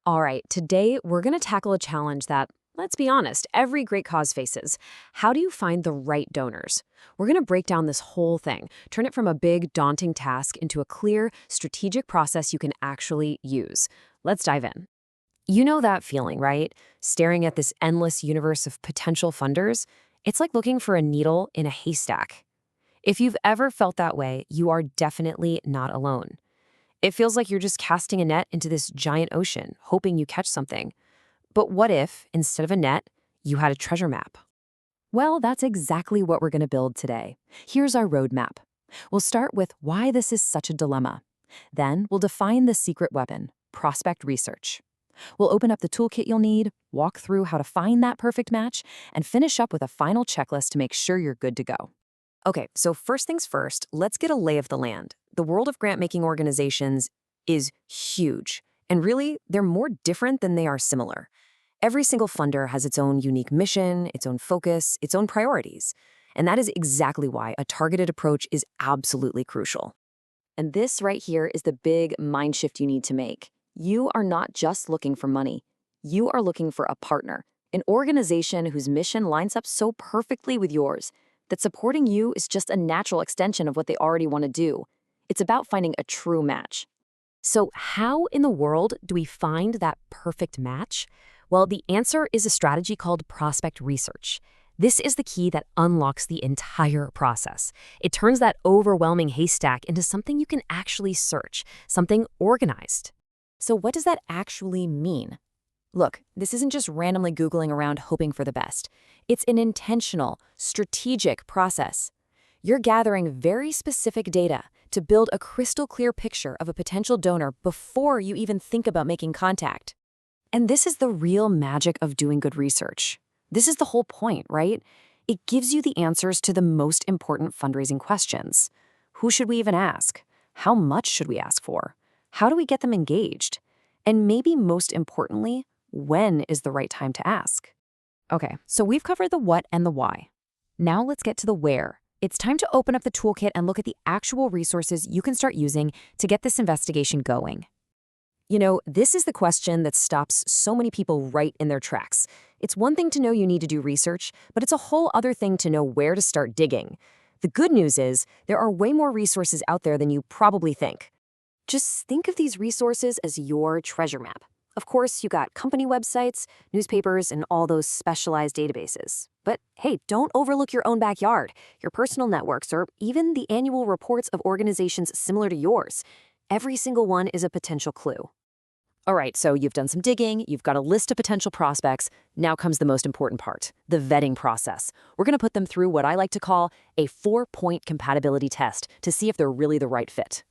All right, today we're going to tackle a challenge that, let's be honest, every great cause faces. How do you find the right donors? We're going to break down this whole thing, turn it from a big, daunting task into a clear, strategic process you can actually use. Let's dive in. You know that feeling, right? Staring at this endless universe of potential funders? It's like looking for a needle in a haystack. If you've ever felt that way, you are definitely not alone. It feels like you're just casting a net into this giant ocean, hoping you catch something. But what if, instead of a net, you had a treasure map? Well, that's exactly what we're going to build today. Here's our roadmap. We'll start with why this is such a dilemma. Then we'll define the secret weapon, prospect research. We'll open up the toolkit you'll need, walk through how to find that perfect match, and finish up with a final checklist to make sure you're good to go. Okay, so first things first, let's get a lay of the land. The world of grant-making organizations is huge, and really, they're more different than they are similar. Every single funder has its own unique mission, its own focus, its own priorities. And that is exactly why a targeted approach is absolutely crucial. And this right here is the big mind shift you need to make. You are not just looking for money. You are looking for a partner, an organization whose mission lines up so perfectly with yours that supporting you is just a natural extension of what they already want to do. It's about finding a true match. So how in the world do we find that perfect match? Well, the answer is a strategy called prospect research. This is the key that unlocks the entire process. It turns that overwhelming haystack into something you can actually search, something organized. So what does that actually mean? Look, this isn't just randomly Googling around hoping for the best. It's an intentional, strategic process. You're gathering very specific data to build a crystal clear picture of a potential donor before you even think about making contact. And this is the real magic of doing good research. This is the whole point, right? It gives you the answers to the most important fundraising questions. Who should we even ask? How much should we ask for? How do we get them engaged? And maybe most importantly, when is the right time to ask? Okay, so we've covered the what and the why. Now let's get to the where. It's time to open up the toolkit and look at the actual resources you can start using to get this investigation going. You know, this is the question that stops so many people right in their tracks. It's one thing to know you need to do research, but it's a whole other thing to know where to start digging. The good news is there are way more resources out there than you probably think. Just think of these resources as your treasure map. Of course, you got company websites, newspapers, and all those specialized databases. But hey, don't overlook your own backyard, your personal networks, or even the annual reports of organizations similar to yours. Every single one is a potential clue. All right, so you've done some digging, you've got a list of potential prospects. Now comes the most important part, the vetting process. We're going to put them through what I like to call a 4-point compatibility test to see if they're really the right fit.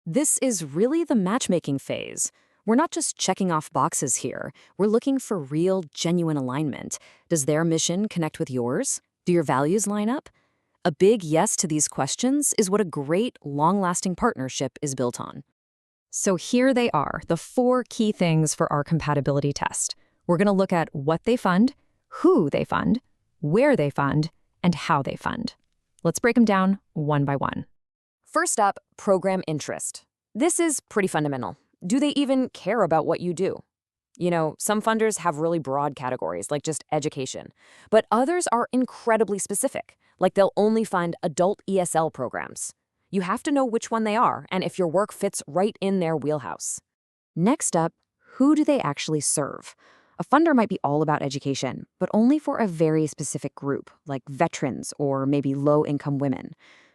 This is really the matchmaking phase. We're not just checking off boxes here. We're looking for real, genuine alignment. Does their mission connect with yours? Do your values line up? A big yes to these questions is what a great, long-lasting partnership is built on. So here they are, the 4 key things for our compatibility test. We're going to look at what they fund, who they fund, where they fund, and how they fund. Let's break them down one by one. First up, program interest. This is pretty fundamental. Do they even care about what you do? You know, some funders have really broad categories, like just education, but others are incredibly specific, like they'll only fund adult ESL programs. You have to know which one they are and if your work fits right in their wheelhouse. Next up, who do they actually serve? A funder might be all about education, but only for a very specific group, like veterans or maybe low-income women.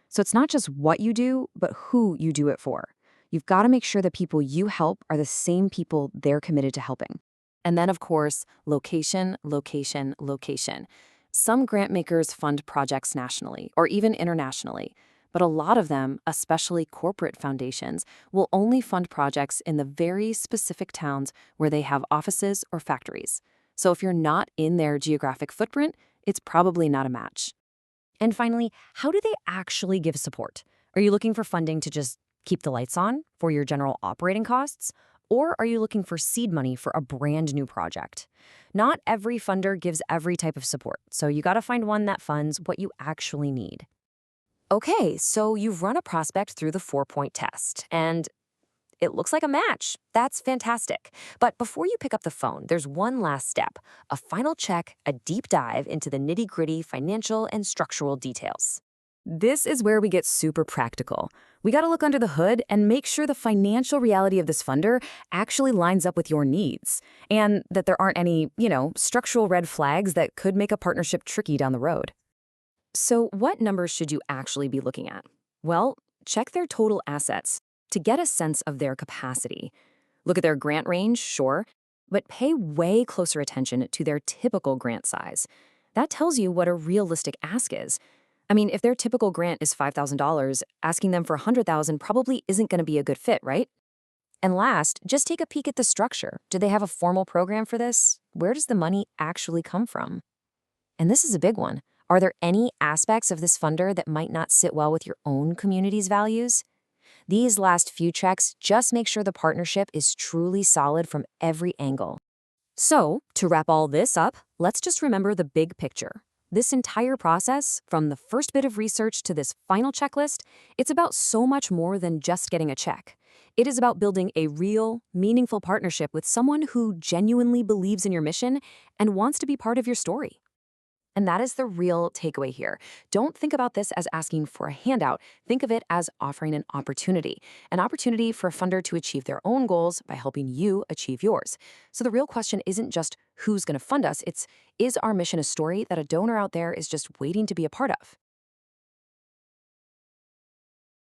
So it's not just what you do, but who you do it for. You've got to make sure the people you help are the same people they're committed to helping. And then, of course, location, location, location. Some grant makers fund projects nationally or even internationally, but a lot of them, especially corporate foundations, will only fund projects in the very specific towns where they have offices or factories. So if you're not in their geographic footprint, it's probably not a match. And finally, how do they actually give support? Are you looking for funding to just keep the lights on for your general operating costs? Or are you looking for seed money for a brand new project? Not every funder gives every type of support, so you got to find one that funds what you actually need. Okay, so you've run a prospect through the 4-point test, and It looks like a match. That's fantastic. But before you pick up the phone, there's one last step, a final check, a deep dive into the nitty-gritty financial and structural details. This is where we get super practical. We got to look under the hood and make sure the financial reality of this funder actually lines up with your needs, and that there aren't any, structural red flags that could make a partnership tricky down the road. So, what numbers should you actually be looking at? Well, check their total assets to get a sense of their capacity. Look at their grant range, sure, but pay way closer attention to their typical grant size. That tells you what a realistic ask is. I mean, if their typical grant is $5,000, asking them for $100,000 probably isn't going to be a good fit, right? And last, just take a peek at the structure. Do they have a formal program for this? Where does the money actually come from? And this is a big one. Are there any aspects of this funder that might not sit well with your own community's values? These last few checks just make sure the partnership is truly solid from every angle. So, to wrap all this up, let's just remember the big picture. This entire process, from the first bit of research to this final checklist, it's about so much more than just getting a check. It is about building a real, meaningful partnership with someone who genuinely believes in your mission and wants to be part of your story. And that is the real takeaway here. Don't think about this as asking for a handout. Think of it as offering an opportunity for a funder to achieve their own goals by helping you achieve yours. So the real question isn't just who's going to fund us, it's, is our mission a story that a donor out there is just waiting to be a part of?